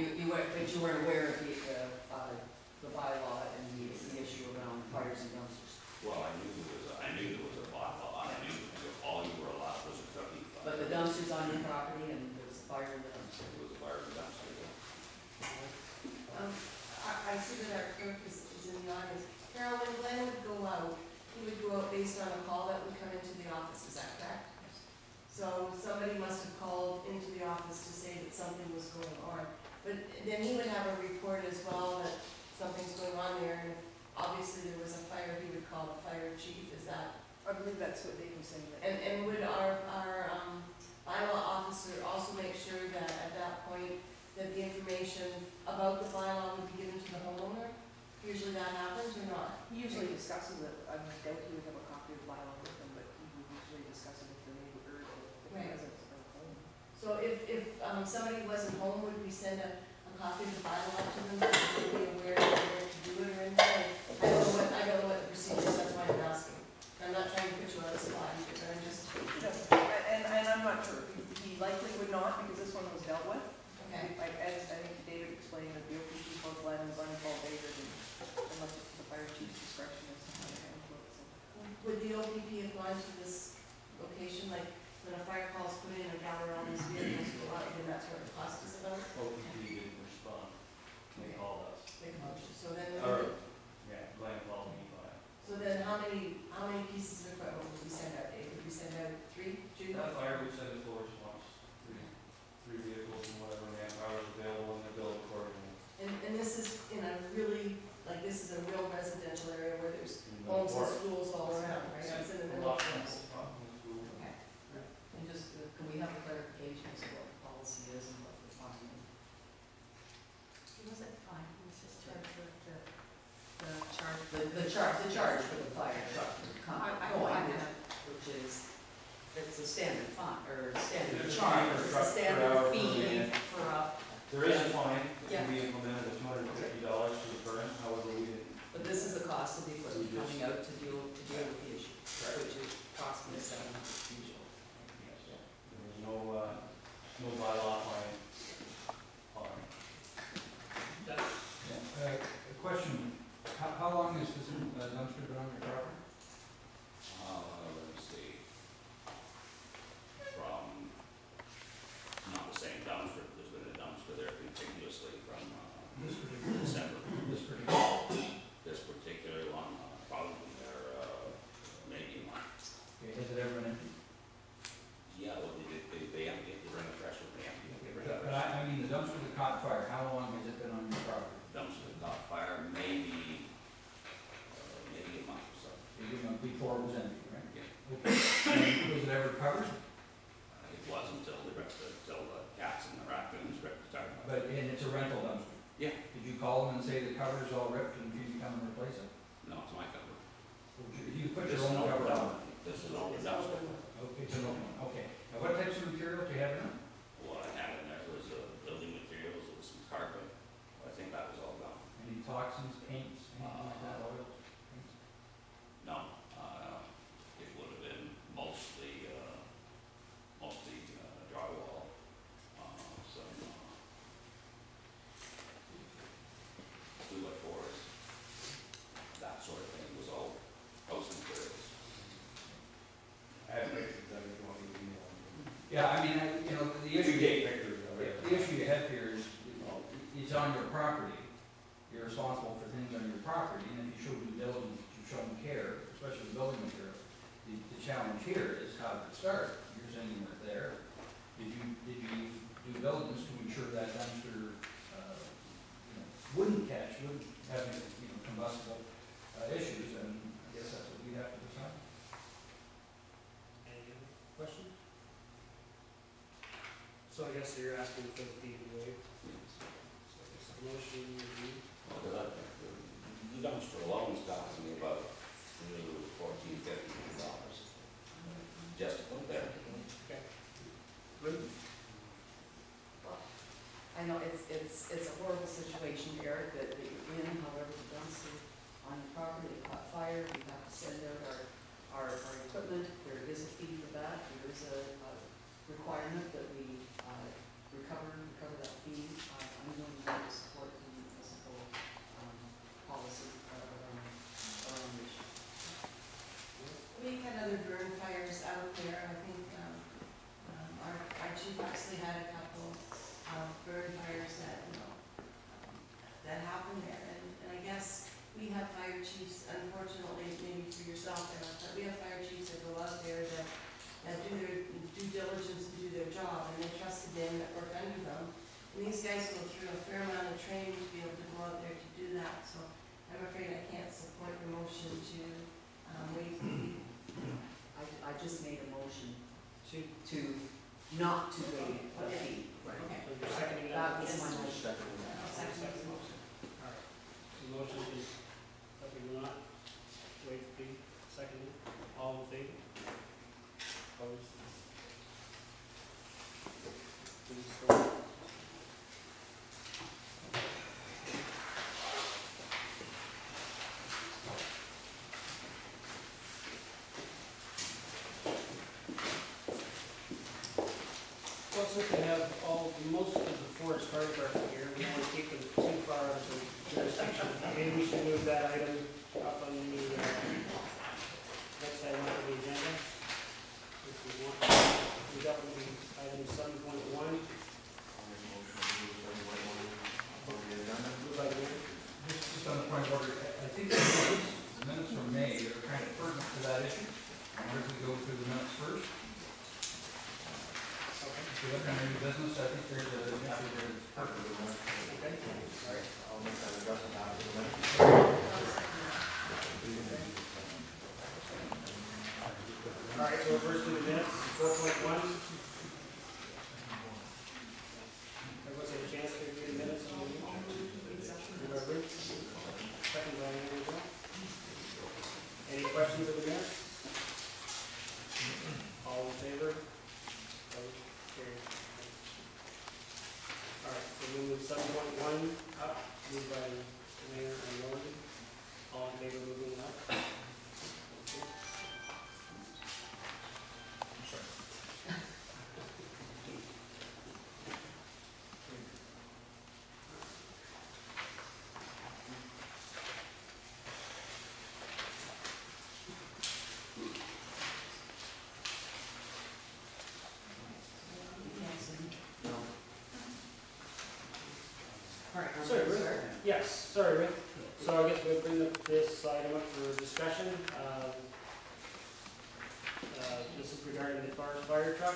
But you weren't aware of the bylaw and the issue around fires and dumpsters. Well, I knew there was a bylaw. I knew all you were allowed was a cookie. But the dumpster's on your property and there was a fire in the dumpster. It was a fire in the dumpster. I see that our clerk is in the audience. Carol, when Glenn would go out, he would go out based on a call that would come into the office, is that correct? So somebody must have called into the office to say that something was going on. But then he would have a report as well that something's going on there, and if obviously there was a fire, he would call the fire chief, is that? I believe that's what Dave was saying. And would our bylaw officer also make sure that at that point, that the information about the bylaw would be given to the homeowner? Usually that happens or not? He usually discusses it. I doubt he would have a copy of the bylaw with him, but he would usually discuss it with the neighbor or the Right. residents of the home. So if somebody wasn't home, would we send a copy of the bylaw to them so they would be aware that they're going to do it or anything? I don't know what the procedure is, that's why I'm asking. I'm not trying to put you on the spot, but I'm just. And I'm not sure. He likely would not because this one was dealt with. Okay. As I think David explained, that the OPG code plan is uninvolved either, and left it to the fire chief's discretion as to how to handle it. So. Would the OPP have gone to this location, like when a fire call is put in or gather all these vehicles go out, then that's what the cost is about? OPP didn't respond. They called us. They called you, so then. Yeah, Glenn called me by. So then how many pieces of equipment would we send out, Dave? Would we send out 3, 2? That fire we sent it for response, three vehicles and whatever manpower is available and they're billed accordingly. And this is in a really, like this is a real residential area where there's In the homes and port. schools all around, right? It's in the A middle lot of from things. the school. Okay. And just, can we have a clarification as to what the policy is and what the fine is? Was it fine? It was just charged with The charge for the fire truck, which is, it's a standard fine, or standard It's a charge, fee per it's a truck per standard hour per fee minute. for There is a fine, it Yeah. can be implemented at $250 to the firm, however we didn't. but this is the cost of the equipment coming out to deal with the issue, which is approximately $700 usually. Yes. There was no bylaw fine on it. A question, how long has this dumpster been on your property? Let me see. From, not the same dumpster, but there's been a dumpster there continuously from December. This particular one, probably there, maybe a month. Okay, has it ever been empty? Yeah, well, they empty it, they bring a fresh one, they empty it, they bring a But fresh I mean, the dumpster that caught fire, how long has it been on your property? dumpster that caught fire, maybe a month or so. Before it was empty, right? Yeah. Okay. And was it ever covered? It wasn't until the cats and the raccoons ripped the tire. And it's a rental dumpster? Yeah. Did you call them and say the cover's all ripped and can you come and replace it? No, it's my cover. You put This your is own an cover older on? This is an older dumpster. Okay, it's an old one, okay. Now what types of material do you have in it? What I had in there was building materials, it was some carpet. I think that was all gone. Any toxins, paints, anything like that, oils, paints? No, it would have been mostly drywall, some 2x4s, that sort of thing was all house materials. I have pictures of it if you want me to email them. Yeah, I mean, the issue. Pictures of it. The issue you have here is, it's on your property. You're responsible for things on your property, and if you show due diligence, you've shown care, especially the building material. The challenge here is how did it start? You're saying you weren't there. Did you use due diligence to ensure that dumpster, wouldn't have any, combustible issues? And I guess that's what we have to decide. Any other questions? So I guess you're asking for the fee to waive. So I guess the motion would be. Well, the dumpster alone is costing me about $14-15 just to put there. Okay. Good. Well, I know it's a horrible situation, Eric, that you're in, however, the dumpster on your property, it caught fire, we have to send out our equipment, there is a fee for that, there is a requirement that we recover that fee on an ongoing Chief actually had a couple of burn fires that, that happened there. And I guess we have fire chiefs, unfortunately, maybe for yourself, but we have fire chiefs that go out there that do their due diligence and do their job, and they trust the men that work under them. And these guys go through a fair amount of training to be able to go out there to do that, so I'm afraid I can't support the motion to waive the fee. I just made a motion To, not to waive the fee. Okay. so you're seconding That that? was my motion. I'll second this motion. All right. The motion is that we will not waive the fee, seconded. All in favor? Opposed? Please vote. Well, since we have most of the forest fire department here, we don't want to take them too far out of the jurisdiction. Maybe we should move that item up on the, next item on the agenda. If we want, we got with the item 7.1. Move by Gary. Just on the point of order, I think the minutes from May are kind of pertinent to that issue. I wonder if we go through the minutes first. Okay. If you look under new business, I think there's a, Okay. All right, I'll make that adjustment after the minute. All right, so we're first to the minutes, 4.1. Everyone's had a chance to review the minutes on the meeting? Remember? Second by Andrew. Any questions of the minutes? All in favor? Opposed? Carried. All right, so we move 7.1 up, moved by the Mayor and Logan. All in favor of moving up? Thank you. All right, Sorry, Rick. Yes, sorry, Rick. So I guess we'll bring this item up for discussion. This is regarding the forest fire truck.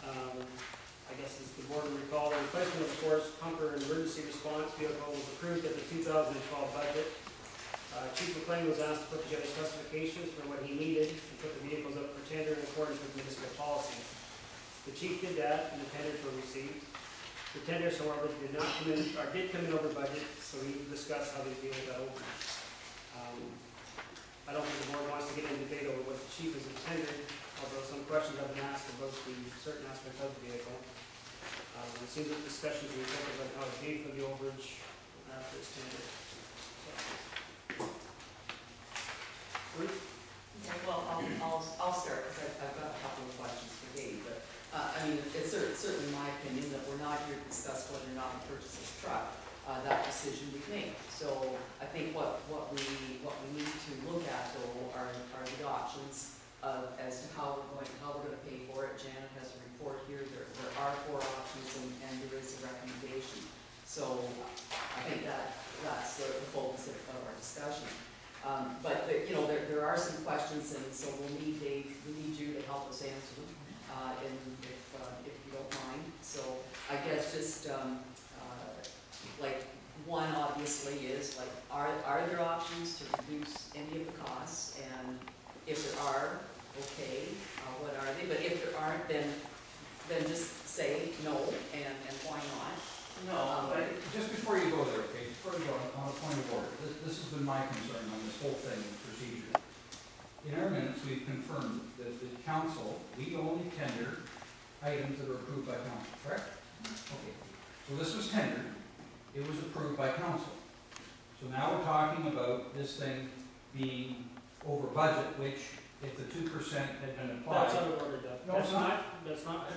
I guess as the board will recall, the replacement of the forest pumper and emergency response vehicle was approved at the 2012 budget. Chief McLean was asked to put together specifications for what he needed and put the vehicles up for tender in accordance with municipal policy. The chief did that and the tenders were received. The tenders, however, did come in over budget, so we discussed how they deal with that overage. I don't think the board wants to get into debate over what the chief has intended, although some questions have been asked about the certain aspects of the vehicle. It seems that discussions will focus on how to pay for the overage after it's tendered. Ruth? Okay, well, I'll start, because I've got a couple of questions for Dave, but, I mean, it's certainly my opinion that we're not here to discuss whether or not we purchase this truck. That decision we've made. So I think what we need to look at, though, are the options as to how we're going to pay for it. Janet has a report here. There are 4 options, and there is a recommendation. So I think that's the focus of our discussion. But you know, there are some questions, and so we'll need Dave, we need you to help us answer them, and if you don't mind. So I guess just like one obviously is like, are there options to reduce any of the costs? And if there are, okay, what are they? But if there aren't, then just say no, and why not? no, but just before you go there, okay, before you go on a point of order, this has been my concern on this whole thing, procedure. In our minutes, we've confirmed that the council, we only tender items that are approved by council, correct? Okay, so this was tendered, it was approved by council. So now we're talking about this thing being over budget, which if the 2% had been applied. That's out of order, Doug. No, it's not. That's not.